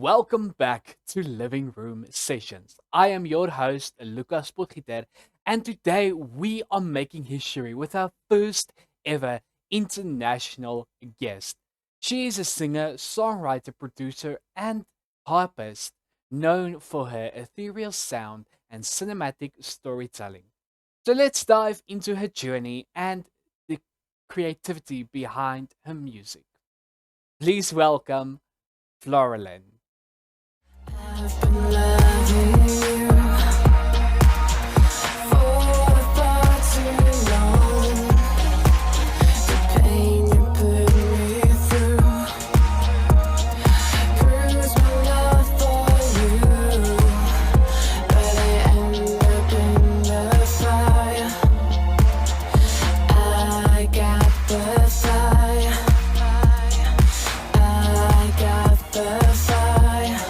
welcome back to Living Room Sessions. I am your host, Lukas Potgieter, and today we are making history with our first ever international guest. She is a singer, songwriter, producer, and harpist known for her ethereal sound and cinematic storytelling. So let's dive into her journey and the creativity behind her music. Please welcome FLÓRALYN. I've been loving you for far too long. The pain you put me through proves my love for you, but I end up in the fire. I got the fire. I got the fire.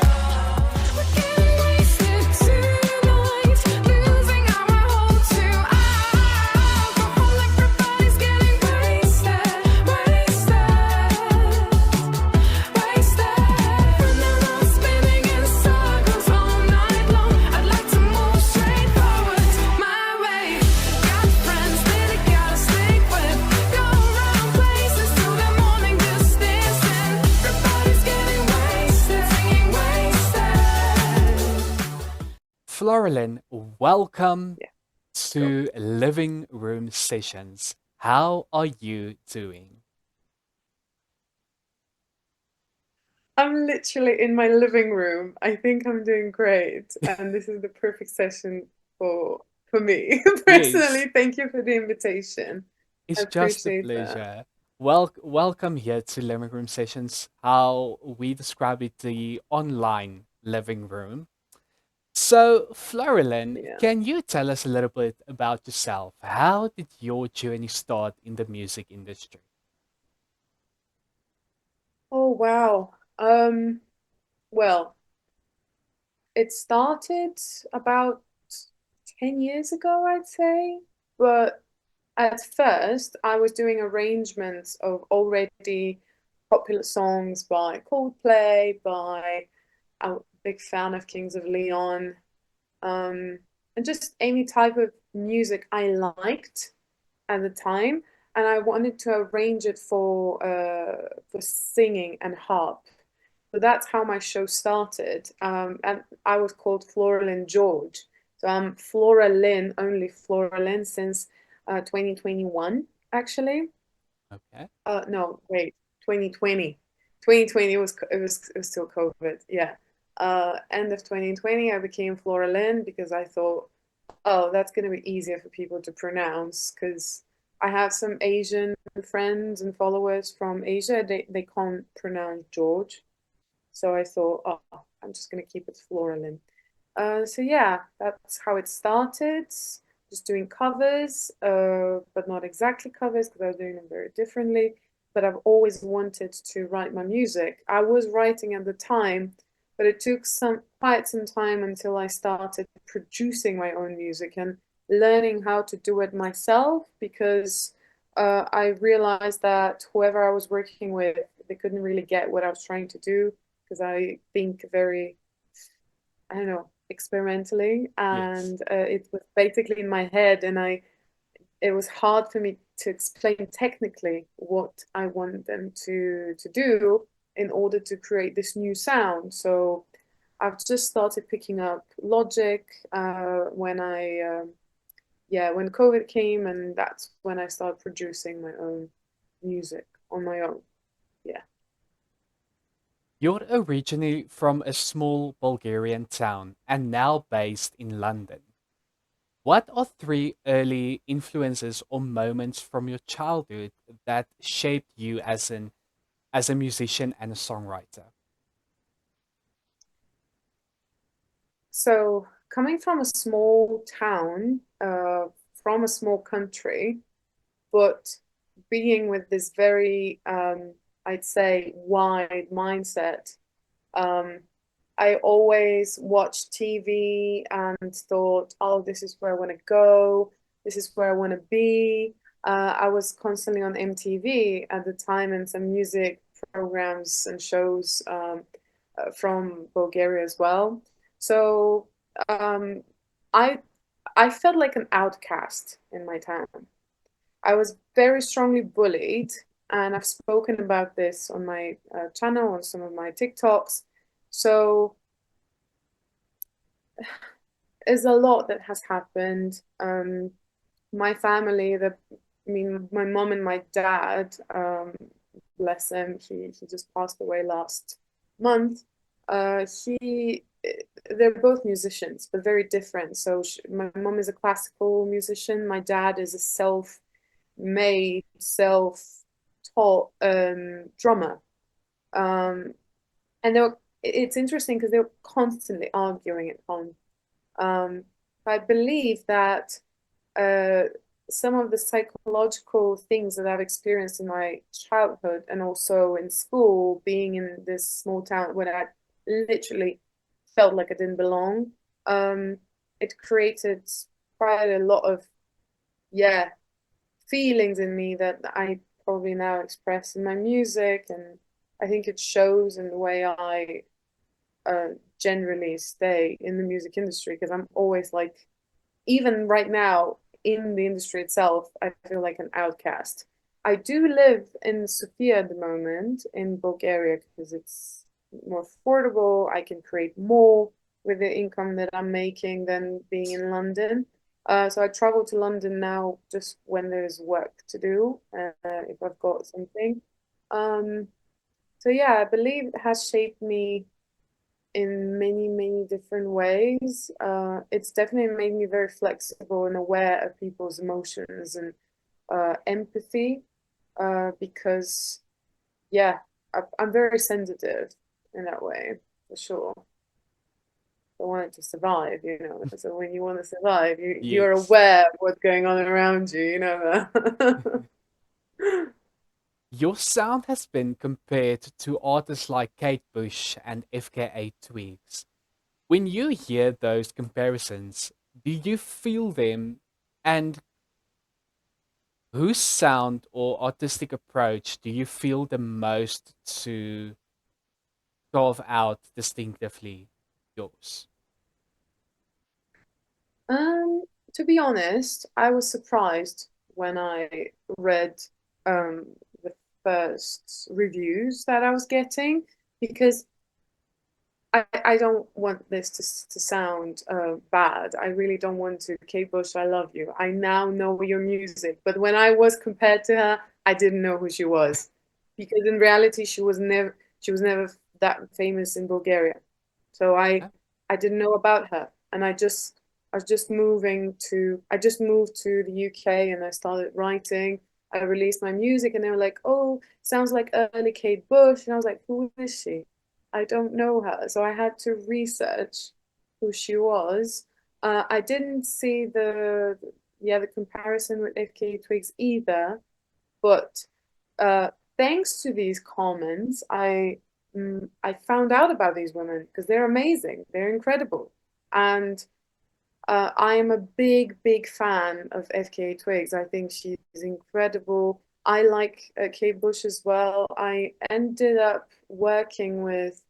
FLÓRALYN, welcome Yeah, go. to Living Room Sessions. How are you doing? I'm literally in my living room. I think I'm doing great, and this is the perfect session for me Yes, personally. Thank you for the invitation. I it's just a appreciate that. pleasure. Welcome here to Living Room Sessions, how we describe it, the online living room. So, FLÓRALYN, Yeah. can you tell us a little bit about yourself? How did your journey start in the music industry? Oh wow. Well, it started about 10 years ago, I'd say. But at first, I was doing arrangements of already popular songs by Coldplay, by I'm a big fan of Kings of Leon, um, and just any type of music I liked at the time, and I wanted to arrange it for singing and harp. So that's how my show started, and I was called FLÓRALYN George. So I'm FLÓRALYN, only FLÓRALYN since 2021, actually. Okay. No, wait, 2020. 2020 was still COVID. Yeah. End of 2020, I became FLÓRALYN because I thought, oh, that's going to be easier for people to pronounce because I have some Asian friends and followers from Asia. They can't pronounce George. So I thought, oh, I'm just going to keep it FLÓRALYN. So yeah, that's how it started. Just doing covers, but not exactly covers because I was doing them very differently. But I've always wanted to write my music. I was writing at the time, but it took quite some time until I started producing my own music and learning how to do it myself because I realized that whoever I was working with, they couldn't really get what I was trying to do because I think very, I don't know, experimentally, Yes. and it was basically in my head, and it was hard for me to explain technically what I want them to do in order to create this new sound. So I've just started picking up Logic when when COVID came, and that's when I started producing my own music on my own. Yeah. You're originally from a small Bulgarian town and now based in London. What are three early influences or moments from your childhood that shaped you as a musician and a songwriter? So coming from a small town, from a small country, but being with this very, I'd say, wide mindset. Um, I always watched TV and thought, oh, this is where I want to go. This is where I want to be. I was constantly on MTV at the time and some music programs and shows. from Bulgaria as well. So um, I I felt like an outcast in my town. I was very strongly bullied, and I've spoken about this on my channel, on some of my TikToks. So there's a lot that has happened. My family, I mean, my mom and my dad, bless him, he just passed away last month. He, they're both musicians, but very different. So my mom is a classical musician. My dad is a self-made, self-taught drummer. Um, and it's interesting because they were constantly arguing at home. Um, I believe that uh, some of the psychological things that I've experienced in my childhood and also in school, being in this small town where I literally felt like I didn't belong, um, it created quite a lot of, yeah, feelings in me that I probably now express in my music. And I think it shows in the way I uh, generally stay in the music industry because I'm always like, even right now in the industry itself, I feel like an outcast. I do live in Sofia at the moment in Bulgaria because it's more affordable. I can create more with the income that I'm making than being in London. So I travel to London now just when there's work to do, if I've got something. Um, so yeah, I believe it has shaped me in many, many different ways. It's definitely made me very flexible and aware of people's emotions and empathy because, yeah, I'm very sensitive in that way, for sure. I wanted to survive, you know. So when you want to survive, you're Yes. aware of what's going on around you, you know that. Your sound has been compared to artists like Kate Bush and FKA Twigs. When you hear those comparisons, do you feel them? And whose sound or artistic approach do you feel the most to carve out distinctively yours? Um, to be honest, I was surprised when I read um, the first reviews that I was getting because I don't want this to sound bad. I really don't want to. Kate Bush, I love you. I now know your music. But when I was compared to her, I didn't know who she was because in reality, she was never that famous in Bulgaria. So Yeah. I didn't know about her, and I just moved to the UK and I started writing. I released my music, and they were like, "Oh, sounds like early Kate Bush," and I was like, "Who is she?" I don't know her. So I had to research who she was. I didn't see the comparison with FK Twigs either, but uh, thanks to these comments, I found out about these women because they're amazing. They're incredible. And I am a big, big fan of FKA Twigs. I think she's incredible. I like Kate Bush as well. I ended up working with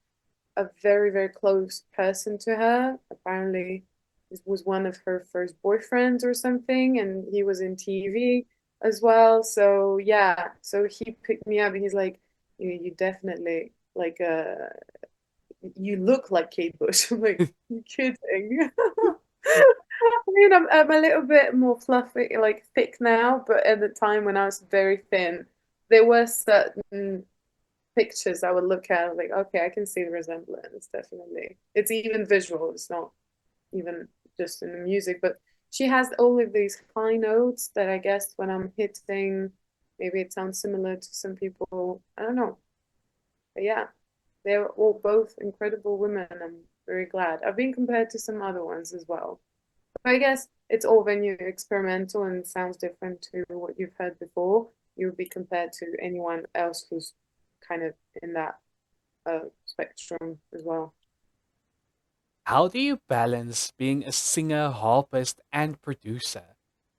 a very, very close person to her. Apparently, this was one of her first boyfriends or something, and he was in TV as well. So yeah, so he picked me up. He's like, you definitely like you look like Kate Bush." I'm like, you kidding? I mean, I'm a little bit more fluffy, like thick now, but at the time when I was very thin, there were certain pictures I would look at, like, okay, I can see the resemblance, definitely. It's even visual, it's not even just in the music, but she has all of these high notes that I guess when I'm hitting, maybe it sounds similar to some people. I don't know. But yeah, they're all both incredible women. I'm very glad. I've been compared to some other ones as well. But I guess it's all when you're experimental and sounds different to what you've heard before. You would be compared to anyone else who's kind of in that spectrum as well. How do you balance being a singer, harpist, and producer?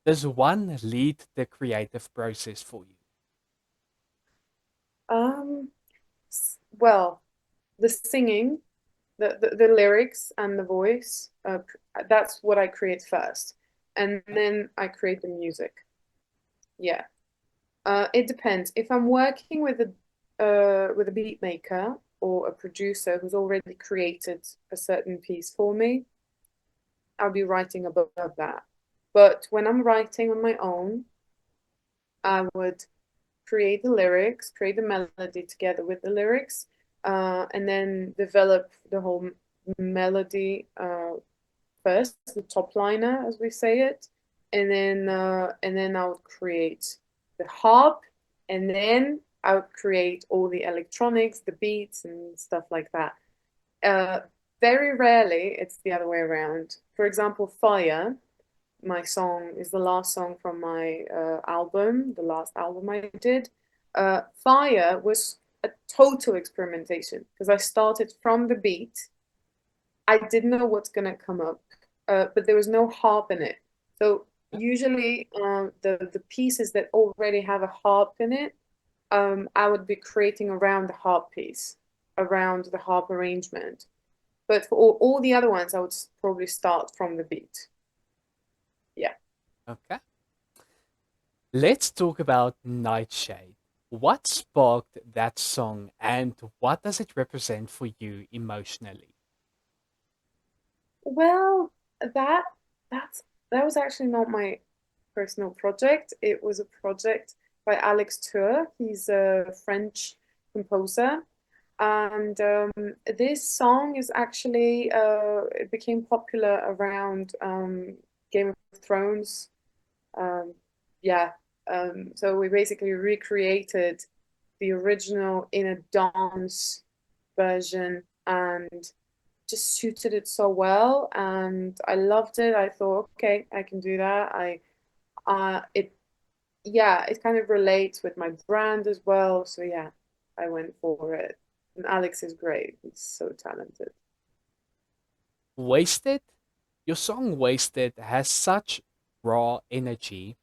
Does one lead the creative process for you? Um, well, the singing, the lyrics and the voice, that's what I create first. And then I create the music. Yeah. It depends. If I'm working with a beat maker or a producer who's already created a certain piece for me, I'll be writing above that. But when I'm writing on my own, I would create the lyrics, create the melody together with the lyrics, and then develop the whole melody first, the top liner, as we say it, and then I would create the harp, and then I would create all the electronics, the beats, and stuff like that. Uh, Very rarely it's the other way around. For example, Fire, my song, is the last song from my album, the last album I did. Fire was a total experimentation because I started from the beat. I didn't know what's gonna come up, but there was no harp in it. So usually, the pieces that already have a harp in it, I would be creating around the harp piece, around the harp arrangement. But for all the other ones, I would probably start from the beat. Yeah. Okay. Let's talk about Nightshade. What sparked that song and what does it represent for you emotionally? Well, that that's that was actually not my personal project. It was a project by Alex Tour. He's a French composer. And this song is actually it became popular around Game of Thrones. Um, yeah. So we basically recreated the original in a dance version and just suited it so well, and I loved it. I thought, okay, I can do that. It yeah, it kind of relates with my brand as well. So yeah, I went for it. And Alex is great. He's so talented. Wasted? Your song Wasted has such raw energy.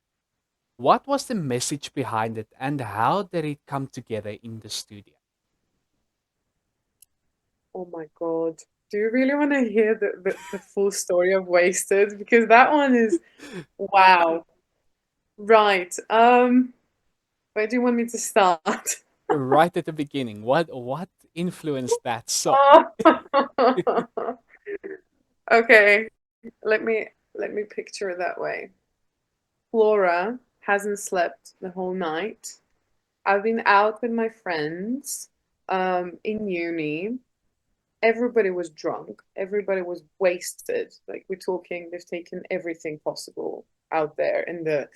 What was the message behind it and how did it come together in the studio? Oh my God. Do you really want to hear the full story of Wasted? Because that one is wow. Right. Where do you want me to start? Right at the beginning, what influenced that song? Oh. Okay, let me picture it that way. Flora hasn't slept the whole night. I've been out with my friends in uni. Everybody was drunk. Everybody was wasted. Like we're talking, they've taken everything possible out there in the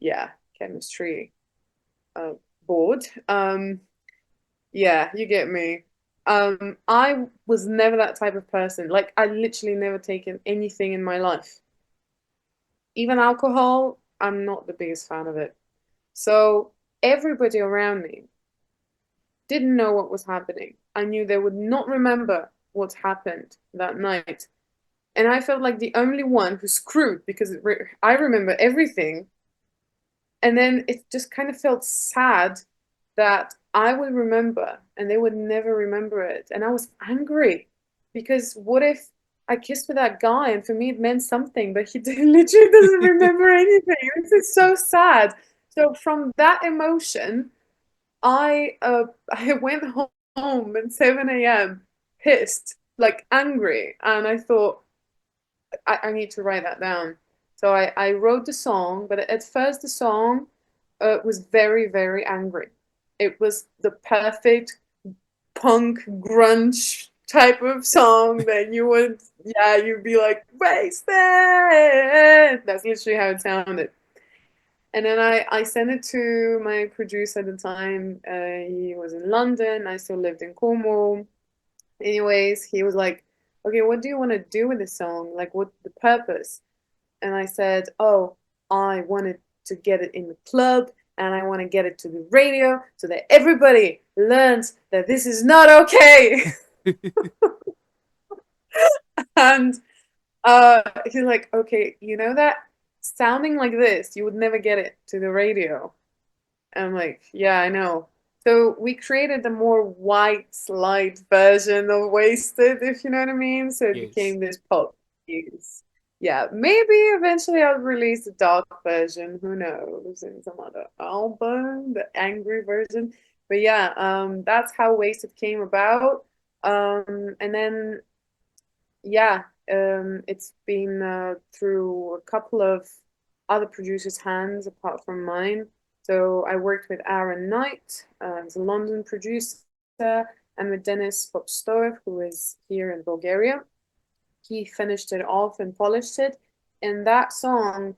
yeah chemistry uh, board. Yeah, you get me. I was never that type of person. Like I literally never taken anything in my life. Even alcohol, I'm not the biggest fan of it. So everybody around me didn't know what was happening. I knew they would not remember what happened that night. And I felt like the only one who screwed because I remember everything. And then it just kind of felt sad that I would remember and they would never remember it. And I was angry because what if I kissed with that guy and for me it meant something, but he literally doesn't remember anything. This is so sad. So from that emotion, I went home at 7 a.m. pissed, like angry, and I thought I need to write that down. So I wrote the song, but at first the song was very, very angry. It was the perfect punk grunge type of song that you would, yeah, you'd be like, wasted. That's literally how it sounded. And then I sent it to my producer at the time. He was in London. I still lived in Cornwall. Anyways, he was like, okay, what do you want to do with this song? Like, what's the purpose? And I said, oh, I wanted to get it in the club and I want to get it to the radio so that everybody learns that this is not okay. And he's like, okay, you know that sounding like this, you would never get it to the radio. And I'm like, yeah, I know. So we created a more white light version of Wasted, if you know what I mean. So it Yes. became this pop piece. Yeah, maybe eventually I'll release a dark version. Who knows? In some other album, the angry version. But yeah, that's how Wasted came about. And then yeah, it's been through a couple of other producers' hands apart from mine. So I worked with Aaron Knight, as a London producer, and with Denis Popstov, who is here in Bulgaria. He finished it off and polished it, and that song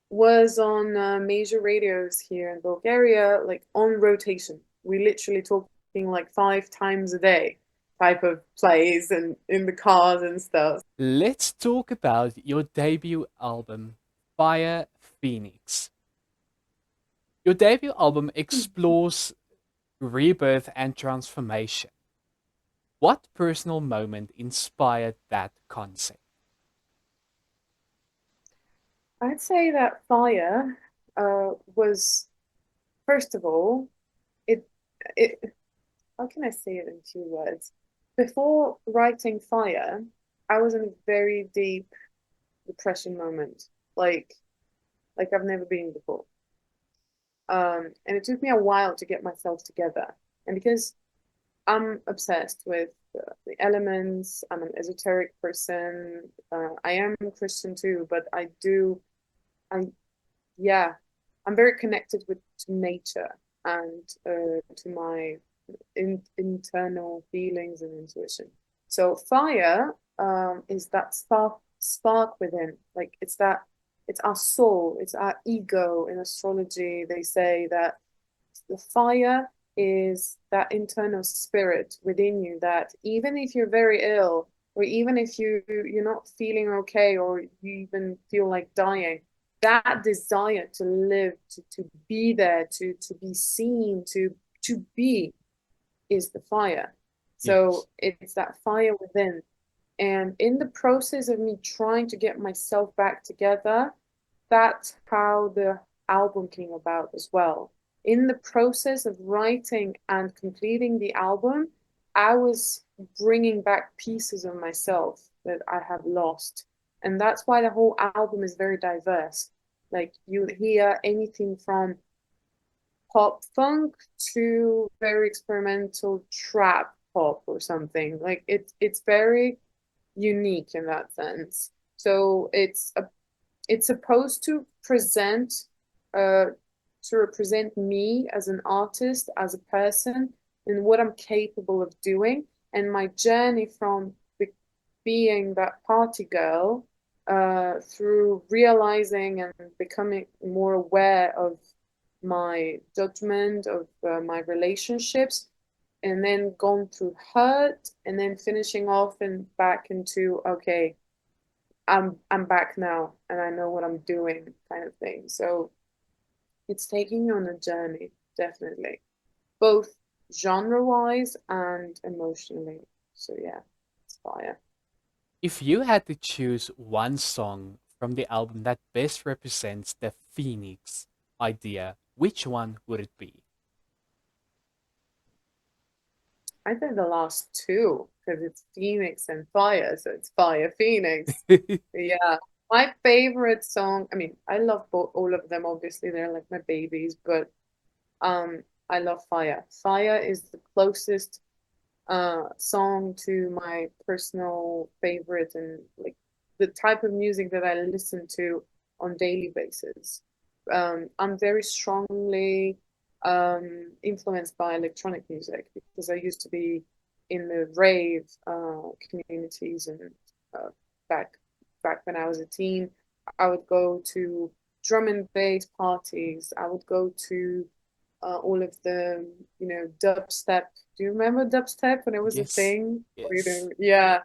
was on major radios here in Bulgaria, like on rotation. We literally talking like 5 times a day type of plays and in the cars and stuff. Let's talk about your debut album, Fire Phoenix. Your debut album explores rebirth and transformation. What personal moment inspired that concept? I'd say that Fire was, first of all, it it how can I say it in 2 words? Before writing Fire, I was in a very deep depression moment, like I've never been before. And it took me a while to get myself together. And because I'm obsessed with the elements, I'm an esoteric person. I am Christian too, but I, yeah, I'm very connected with to nature and to my internal feelings and intuition. So fire is that spark within. Like it's our soul, it's our ego. In astrology, they say that the fire is that internal spirit within you that even if you're very ill, or even if you're not feeling okay, or you even feel like dying, that desire to live, to be there, to be seen, to be is the fire. Yes. So it's that fire within. And in the process of me trying to get myself back together, that's how the album came about as well. In the process of writing and completing the album, I was bringing back pieces of myself that I have lost. And that's why the whole album is very diverse. Like you hear anything from pop funk to very experimental trap pop or something. Like it's very unique in that sense. So it's supposed to present uh to represent me as an artist, as a person, and what I'm capable of doing, and my journey from being that party girl through realizing and becoming more aware of my judgment of my relationships, and then gone through hurt, and then finishing off and back into okay, I'm back now and I know what I'm doing kind of thing. So it's taking me on a journey, definitely, both genre wise and emotionally. So yeah, it's fire. If you had to choose one song from the album that best represents the Phoenix idea, which one would it be? I think the last two because it's Phoenix and Fire, so it's Fire Phoenix. Yeah. My favorite song, I mean, I love both, all of them, obviously, they're like my babies, but I love Fire. Fire is the closest song to my personal favorite and like the type of music that I listen to on daily basis. I'm very strongly influenced by electronic music because I used to be in the rave communities and uh, back when I was a teen, I would go to drum and bass parties. I would go to all of the, dubstep. Do you remember dubstep when it was a Yes. thing? Yes. Yeah.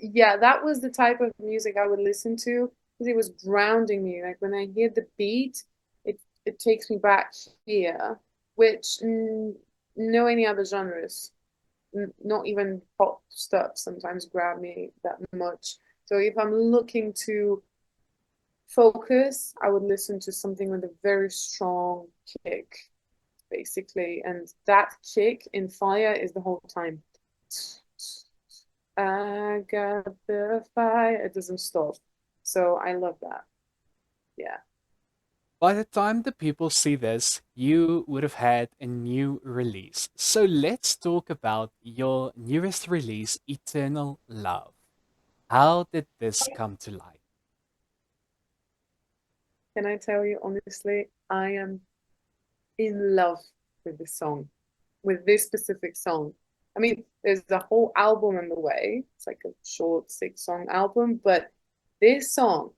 Yeah, that was the type of music I would listen to because it was grounding me. Like when I hear the beat, it takes me back here, which no any other genres, not even pop stuff sometimes grab me that much. So if I'm looking to focus, I would listen to something with a very strong kick basically. And that kick in Fire is the whole time. I got the fire. It doesn't stop. So I love that. Yeah. By the time the people see this, you would have had a new release. So let's talk about your newest release, Eternal Love. How did this come to light? Can I tell you honestly, I am in love with this song, with this specific song. I mean, there's a whole album in the way. It's like a short 6-song album, but this song.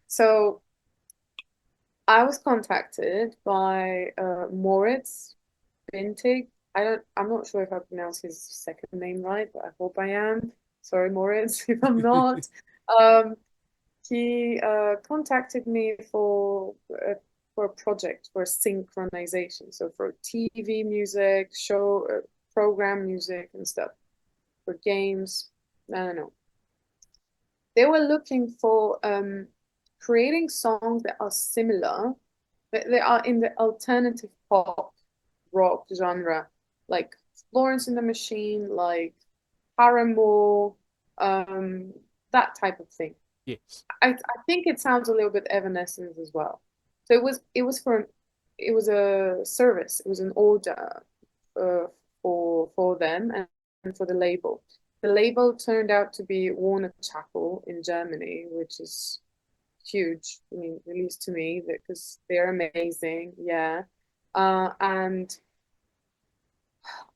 So I was contacted by Moritz Bintig. I'm not sure if I pronounced his second name right, but I hope I am. Sorry, Moritz, if I'm not. Um, he contacted me for a project for synchronization, so for TV music, show, program music and stuff, for games. I don't know. They were looking for creating songs that are similar, they are in the alternative pop rock genre, like Florence and the Machine, like Paramore, um, that type of thing. Yes. I think it sounds a little bit Evanescence as well. So it was a service. It was an order for them and for the label. The label turned out to be Warner Chappell in Germany, which is huge. I mean, at least to me, because they're amazing. Yeah. And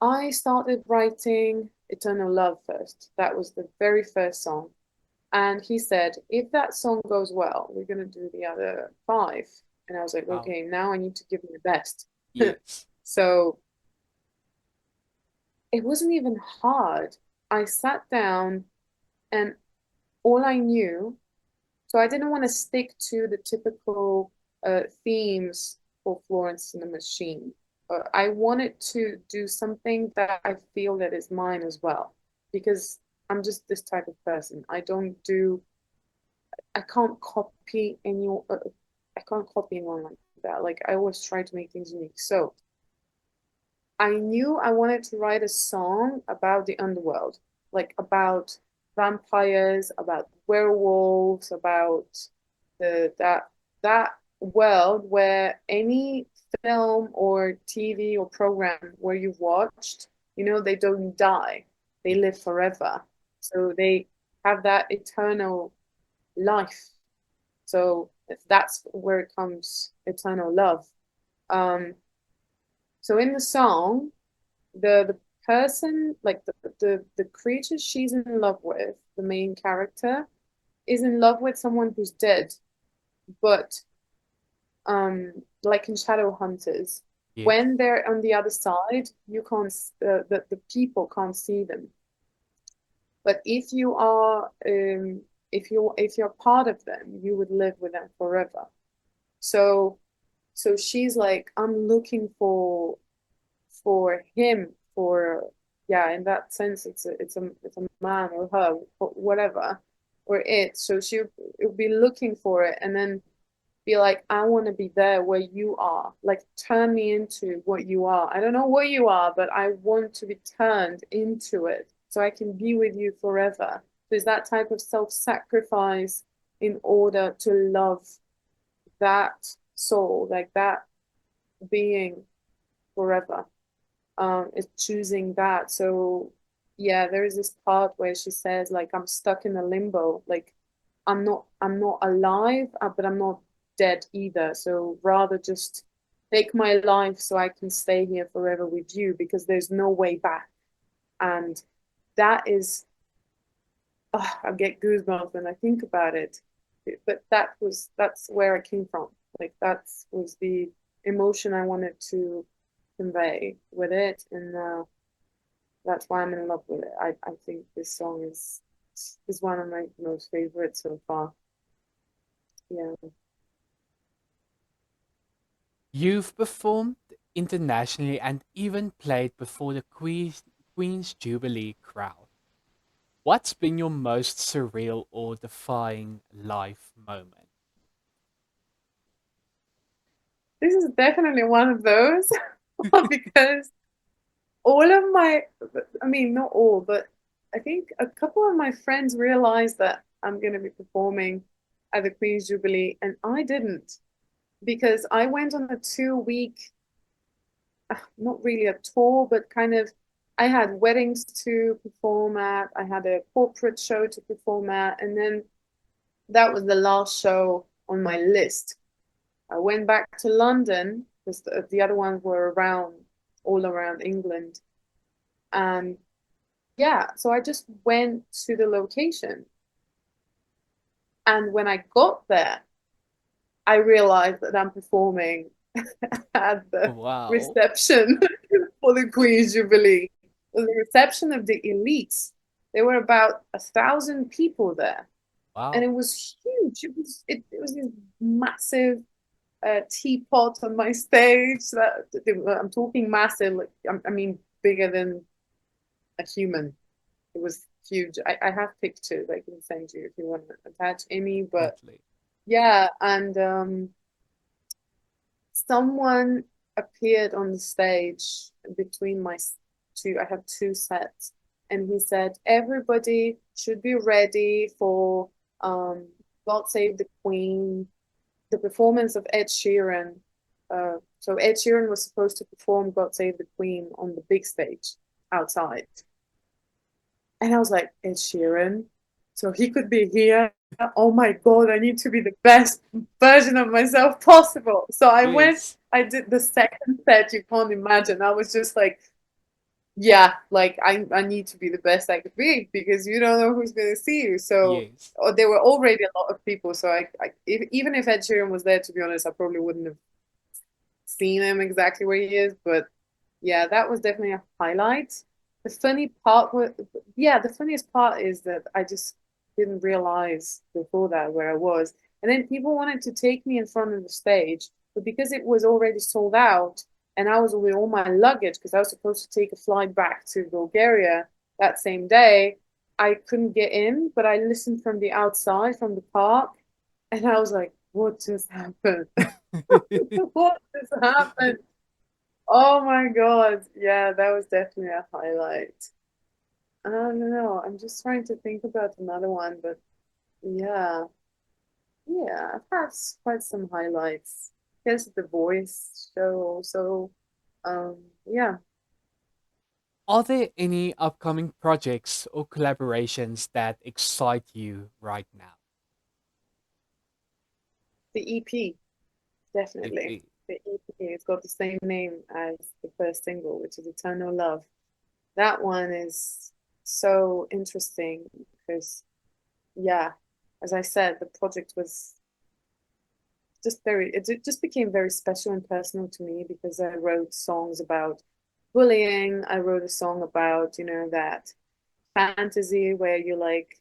I started writing Eternal Love first. That was the very first song. And he said, if that song goes well, we're going to do the other 5. And I was like, Wow. okay, now I need to give me the best. Yes. So it wasn't even hard. I sat down and all I knew, so I didn't want to stick to the typical themes for Florence and the Machine. I wanted to do something that I feel that is mine as well, because I'm just this type of person. I can't copy I can't copy anyone like that. Like I always try to make things unique. So I knew I wanted to write a song about the underworld, like about vampires, about werewolves, about that world where any film or TV or program where you've watched, they don't die. They live forever. So they have that eternal life. So that's where it comes eternal love. Um, so in the song, the person, like the creature she's in love with, the main character, is in love with someone who's dead, but like in Shadowhunters, Yes. when they're on the other side, you can't the people can't see them. But if you're part of them, you would live with them forever. So so she's like, I'm looking for him, for yeah, in that sense it's a man or her, whatever, or it. So she would be looking for it and then be like, I want to be there where you are. Like turn me into what you are. I don't know what you are, but I want to be turned into it so I can be with you forever. There's that type of self-sacrifice in order to love that soul, like that being forever. Is choosing that. So yeah, there is this part where she says like, I'm stuck in a limbo. Like I'm not alive, but I'm not dead either. So rather just take my life so I can stay here forever with you, because there's no way back. And that is, oh, I get goosebumps when I think about it. But that's where it came from. Like that was the emotion I wanted to convey with it, and that's why I'm in love with it. I think this song is one of my most favorites so far. Yeah. You've performed internationally and even played before the Queen's Jubilee crowd. What's been your most surreal or defying life moment? this is definitely one of those because all of my, I mean, not all, but I think a couple of my friends realized that I'm going to be performing at the Queen's Jubilee, and I didn't because I went on a 2 week, not really a tour, but kind of, I had weddings to perform at, I had a corporate show to perform at, and then that was the last show on my list. I went back to London because the other ones were around, all around England. And yeah, so I just went to the location. And when I got there, I realized that I'm performing at the Wow. reception for the Queen's Jubilee. The reception of the elites. There were about 1,000 people there. And it Wow. was huge. It was this massive teapot on my stage. That I'm talking massive, like I mean bigger than a human. It was huge. I have pictures I can send you if you want to attach any. But Lovely. yeah, and someone appeared on the stage between my two. I have two sets, and he said everybody should be ready for God Save the Queen, the performance of Ed Sheeran. So Ed Sheeran was supposed to perform God Save the Queen on the big stage outside. And I was like, Ed Sheeran? So he could be here. Oh my God, I need to be the best version of myself possible. So I went, Yes. I did the second set, you can't imagine. I was just like, yeah, like I need to be the best I could be because you don't know who's going to see you. So Yes. there were already a lot of people. So even if Ed Sheeran was there, to be honest, I probably wouldn't have seen him exactly where he is. But yeah, that was definitely a highlight. The funny part was, yeah, the funniest part is that I just didn't realize before that where I was. And then people wanted to take me in front of the stage, but because it was already sold out and I was with all my luggage, because I was supposed to take a flight back to Bulgaria that same day, I couldn't get in, but I listened from the outside, from the park, and I was like, what just happened? What just happened? Oh my God. Yeah, that was definitely a highlight. I don't know. I'm just trying to think about another one, but yeah, yeah, I've had quite some highlights. I guess the voice show also. Yeah, Are there any upcoming projects or collaborations that excite you right now? the EP, definitely. EP. The EP, it's got the same name as the first single, which is Eternal Love. That one is so interesting because, yeah, as I said, the project was just very, it just became very special and personal to me because I wrote songs about bullying. I wrote a song about, that fantasy where you like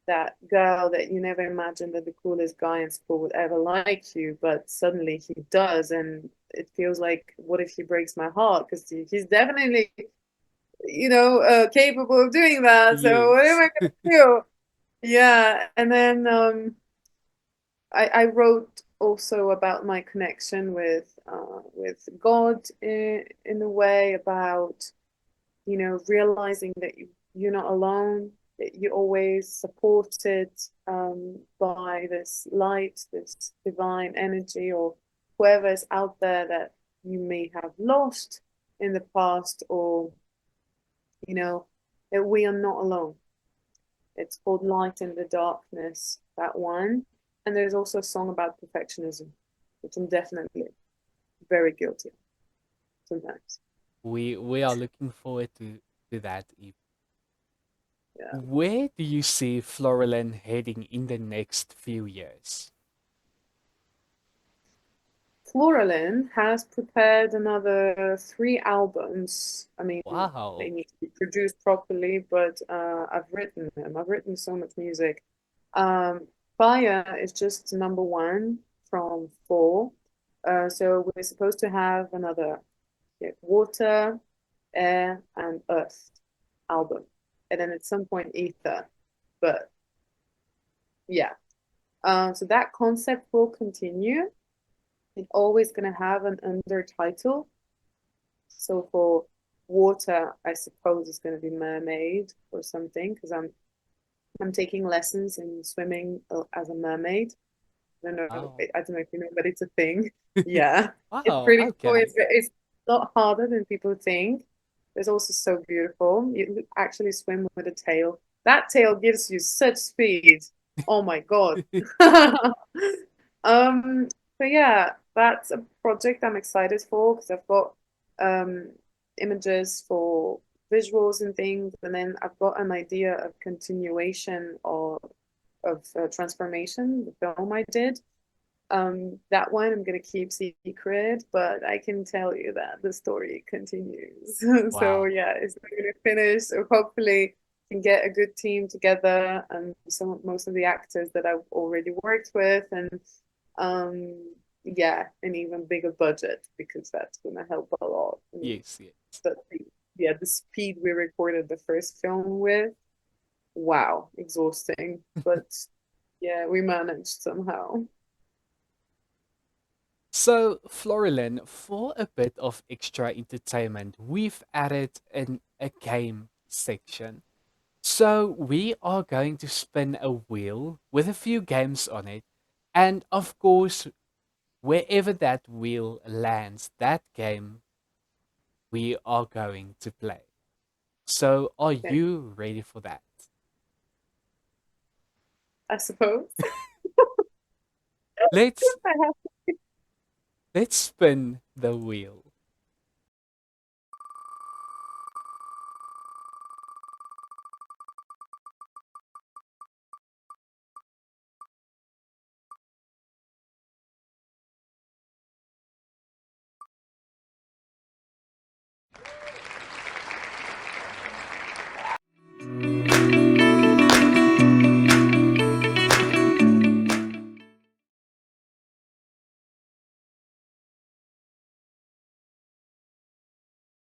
that girl that you never imagined that the coolest guy in school would ever like you, but suddenly he does. And it feels like, what if he breaks my heart? Because he's definitely, capable of doing that. So what am Yes. I going to do? Yeah. And then I wrote also about my connection with God in a way about realizing that you're not alone, that you're always supported by this light, this divine energy, or whoever's out there that you may have lost in the past, or that we are not alone. It's called Light in the Darkness, that one. And there's also a song about perfectionism, which I'm definitely very guilty of sometimes. We are looking forward to that EP. Yeah. Where do you see FLORALYN heading in the next few years? FLORALYN has prepared another 3 albums. I mean, they Wow. need to be produced properly, but I've written them. I've written so much music. Um, Fire is just number one from four. So we're supposed to have another Water, Air, and Earth album. And then at some point, Ether. But yeah. So that concept will continue. it's always going to have an undertitle. So for water, I suppose it's going to be mermaid or something, because I'm taking lessons in swimming as a mermaid. Oh. I don't know if you know, but it's a thing. Yeah, it's Oh, pretty cool. okay. It's a lot harder than people think. It's also so beautiful. You actually swim with a tail. That tail gives you such speed. Oh my God. Um, so yeah, that's a project I'm excited for because I've got um images for visuals and things, and then I've got an idea of continuation of transformation, the film I did. That one I'm gonna keep secret, but I can tell you that the story continues. So Wow. yeah, it's not gonna finish. So hopefully can get a good team together and most of the actors that I've already worked with, and um yeah, an even bigger budget because that's gonna help a lot. And Yes, yes. but yeah, the speed we recorded the first film with, wow, exhausting. But yeah, we managed somehow. So, FLÓRALYN, for a bit of extra entertainment, we've added a game section. So, we are going to spin a wheel with a few games on it. And of course, wherever that wheel lands, that game we are going to play. So, are Okay, you ready for that? I suppose. Let's I have let's spin the wheel.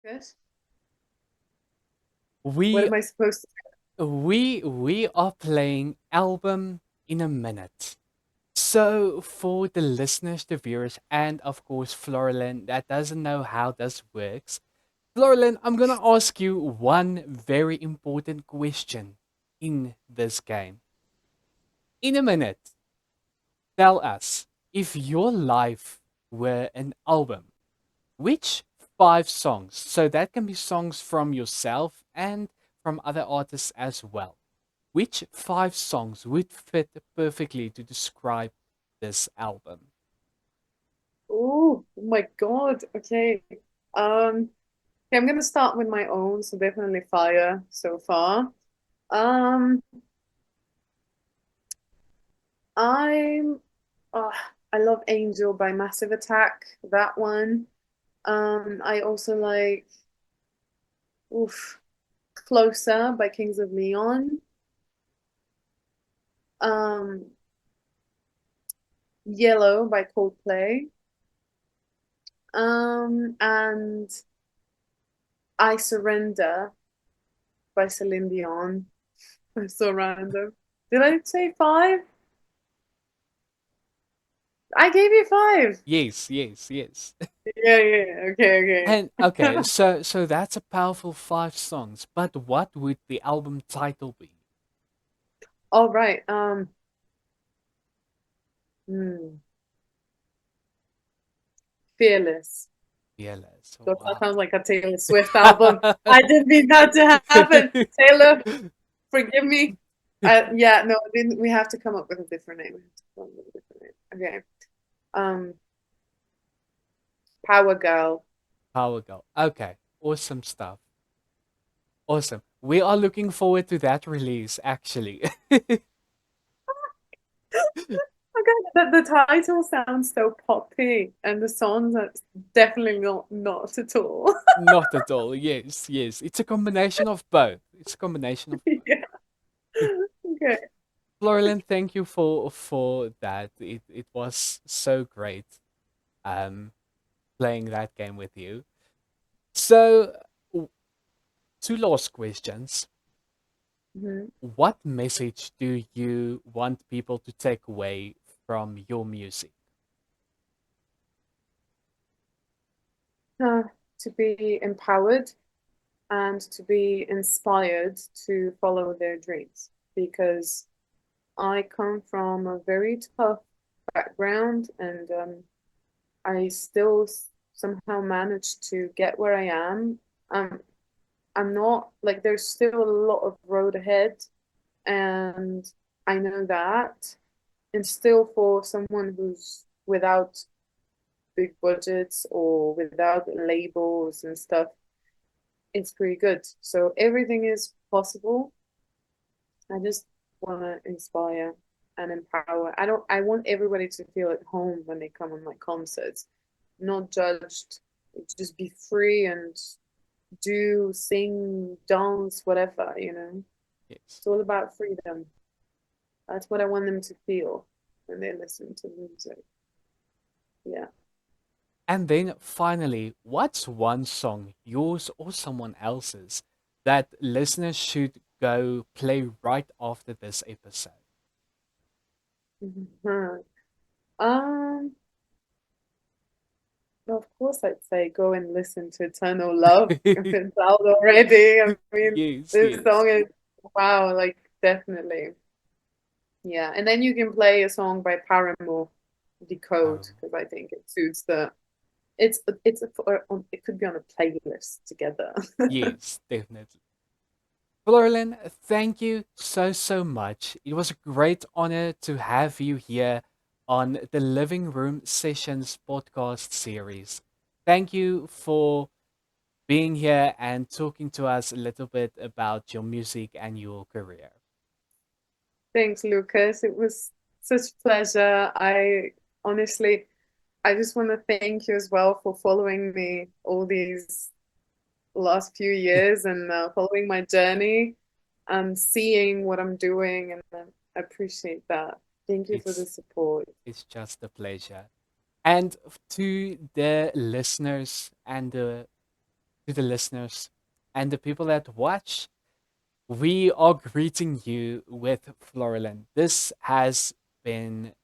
good. What We am I supposed to we are playing album in a minute. So for the listeners, the viewers, and of course FLÓRALYN that doesn't know how this works, FLÓRALYN, I'm gonna ask you one very important question in this game. In a minute, tell us if your life were an album, which five songs, so that can be songs from yourself and from other artists as well, which five songs would fit perfectly to describe this album? Oh my God. Okay. Okay, I'm gonna start with my own, so definitely fire so far. Um, I'm uh, I love Angel by Massive Attack, that one. I also like oof, Closer by Kings of Leon. Um, Yellow by Coldplay. And I Surrender by Celine Dion. So random. Did I say five? I gave you five. Yes, yes, yes. Yeah, yeah. Okay, And okay, okay. so that's a powerful five songs, but what would the album title be? All right. Hmm. Fearless. Fearless. That Wow. sounds like a Taylor Swift album. I didn't mean that to happen. Taylor, forgive me. Yeah, no, we have to come up with a different name. We have to come up with a different name. Okay. Um, Power Girl. Power Girl. Okay, awesome stuff. Awesome. We are looking forward to that release, actually. Okay, the title sounds so poppy, and the songs are definitely not at all. Not at all. Yes, yes. It's a combination of both. It's a combination of both. Yeah. Okay. FLÓRALYN, thank you for that. It was so great um playing that game with you. So, two last questions. Mhm. What message do you want people to take away from your music? uh, to be empowered and to be inspired to follow their dreams, because I come from a very tough background, and I still somehow managed to get where I am. Um, I'm not like, there's still a lot of road ahead, and I know that. And still, for someone who's without big budgets or without labels and stuff, it's pretty good. So everything is possible. I just want to inspire and empower. I want everybody to feel at home when they come on my concerts, not judged. Just be free and do, sing, dance, whatever, you know. Yes. It's all about freedom. That's what I want them to feel when they listen to music. Yeah. And then finally, what's one song, yours or someone else's, that listeners should go play right after this episode? Mhm. Um, of course, I'd say go and listen to Eternal Love if it's out already. I mean, Yes, this yes, song is wow, like definitely. Yeah. And then you can play a song by Paramore, Decode, because I think it suits the it's a, it could be on a playlist together. yes, definitely. FLORALYN, thank you so, so much. It was a great honor to have you here on the Living Room Sessions podcast series. Thank you for being here and talking to us a little bit about your music and your career. Thanks, Lucas. It was such a pleasure. I honestly, I just want to thank you as well for following me all these last few years, and following my journey and seeing what I'm doing. And I appreciate that. Thank you for the It's support. it's just a pleasure. And to the listeners and the listeners and the people that watch, we are greeting you with FLORALYN. This has been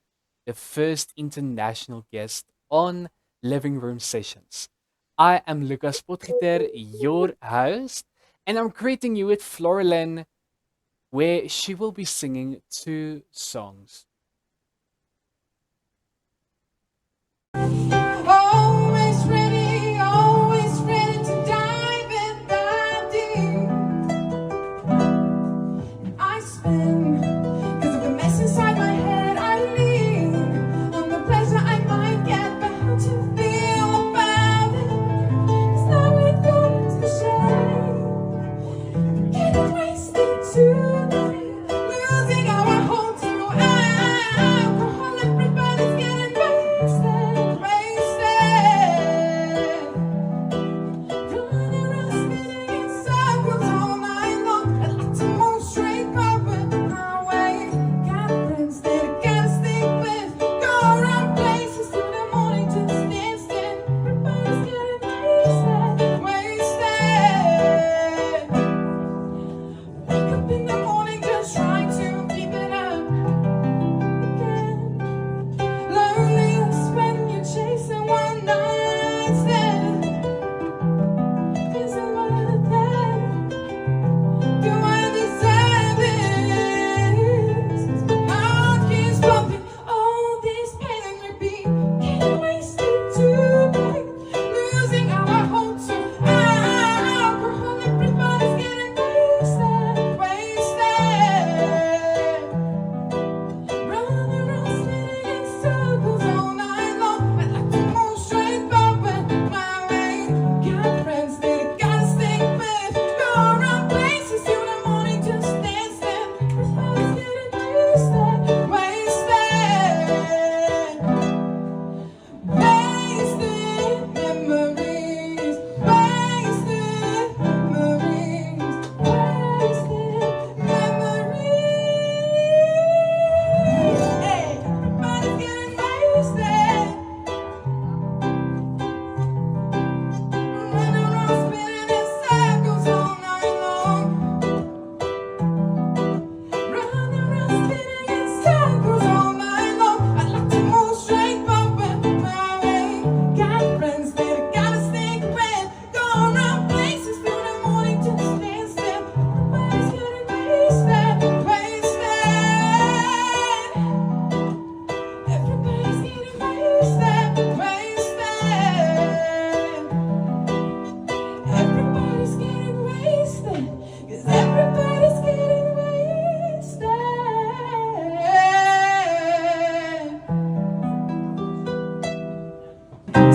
the first international guest on Living Room Sessions. I am Lukas Potgieter, your host, and I'm greeting you with FLORALYN, where she will be singing two songs. Always ready to dive in that deep. I spin, cause of the mess inside my head. I lean on the pleasure I might get, but how to feel about it is now it goes to shame. Can't erase it tonight, losing our hold to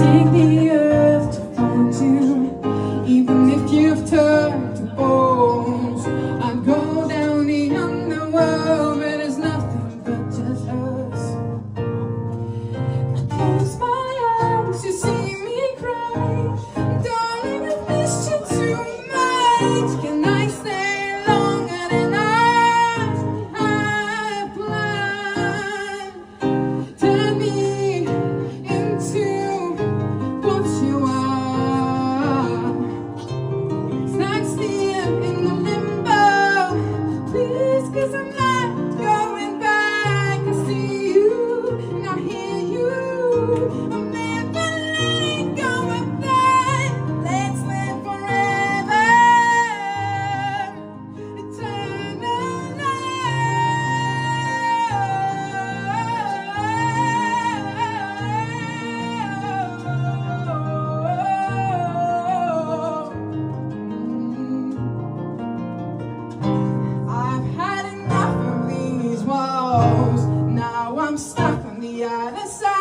dig the earth to find you. Even if you've turned to bones, I'd go down the underworld where there's nothing but just us. I close my eyes, you see me cry. Darling, I've missed you too much. Can I stay longer than I planned? Turn me into what you are. Not still in the limbo. Please, 'cause I'm not going back. I see you and I hear you. I'm never letting go of that. Let's live forever. Eternal love. I've had enough of these walls. Now I'm stuck on the other side.